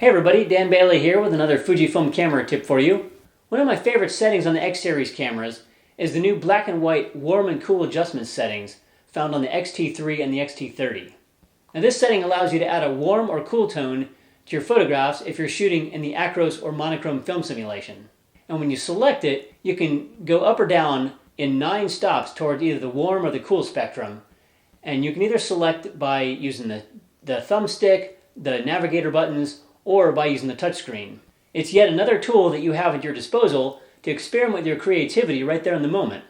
Hey everybody, Dan Bailey here with another Fujifilm camera tip for you. One of my favorite settings on the X-Series cameras is the new black and white warm and cool adjustment settings found on the X-T3 and the X-T30. Now this setting allows you to add a warm or cool tone to your photographs if you're shooting in the acros or monochrome film simulation. And when you select it, you can go up or down in 9 stops towards either the warm or the cool spectrum. And you can either select by using the thumbstick, the navigator buttons, or by using the touchscreen. It's yet another tool that you have at your disposal to experiment with your creativity right there in the moment.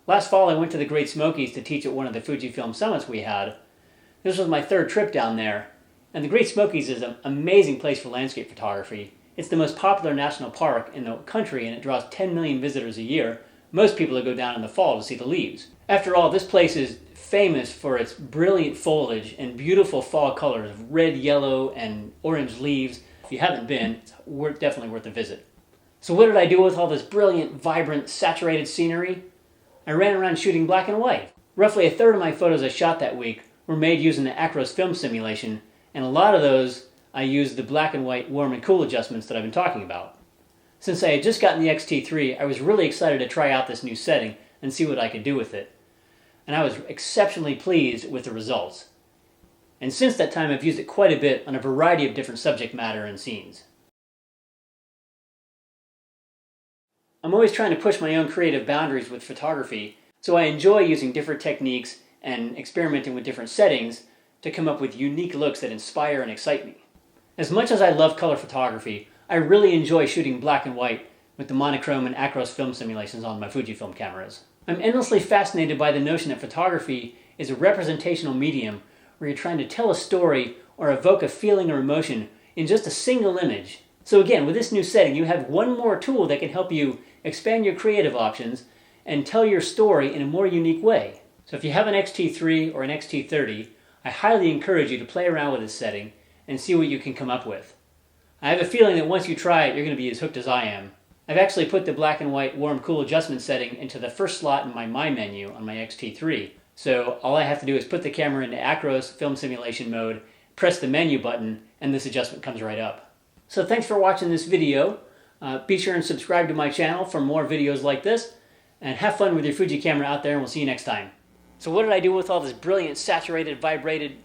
Last fall I went to the Great Smokies to teach at one of the Fujifilm summits we had. This was my 3rd trip down there, and the Great Smokies is an amazing place for landscape photography. It's the most popular national park in the country and it draws 10 million visitors a year. Most people go down in the fall to see the leaves. After all, this place is famous for its brilliant foliage and beautiful fall colors of red, yellow, and orange leaves. If you haven't been, it's definitely worth a visit. So what did I do with all this brilliant, vibrant, saturated scenery? I ran around shooting black and white. Roughly a third of my photos I shot that week were made using the acros film simulation, and a lot of those I used the black and white warm and cool adjustments that I've been talking about. Since I had just gotten the X-T3, I was really excited to try out this new setting and see what I could do with it. And I was exceptionally pleased with the results. And since that time, I've used it quite a bit on a variety of different subject matter and scenes. I'm always trying to push my own creative boundaries with photography, so I enjoy using different techniques and experimenting with different settings to come up with unique looks that inspire and excite me. As much as I love color photography, I really enjoy shooting black and white with the monochrome and acros film simulations on my Fujifilm cameras. I'm endlessly fascinated by the notion that photography is a representational medium where you're trying to tell a story or evoke a feeling or emotion in just a single image. So again, with this new setting, you have one more tool that can help you expand your creative options and tell your story in a more unique way. So if you have an X-T3 or an X-T30, I highly encourage you to play around with this setting and see what you can come up with. I have a feeling that once you try it, you're going to be as hooked as I am. I've actually put the black and white warm cool adjustment setting into the first slot in my menu on my X-T3. So all I have to do is put the camera into acros film simulation mode, press the menu button, and this adjustment comes right up. So thanks for watching this video. Be sure and subscribe to my channel for more videos like this, and have fun with your Fuji camera out there, and we'll see you next time. So what did I do with all this brilliant, saturated, vibrated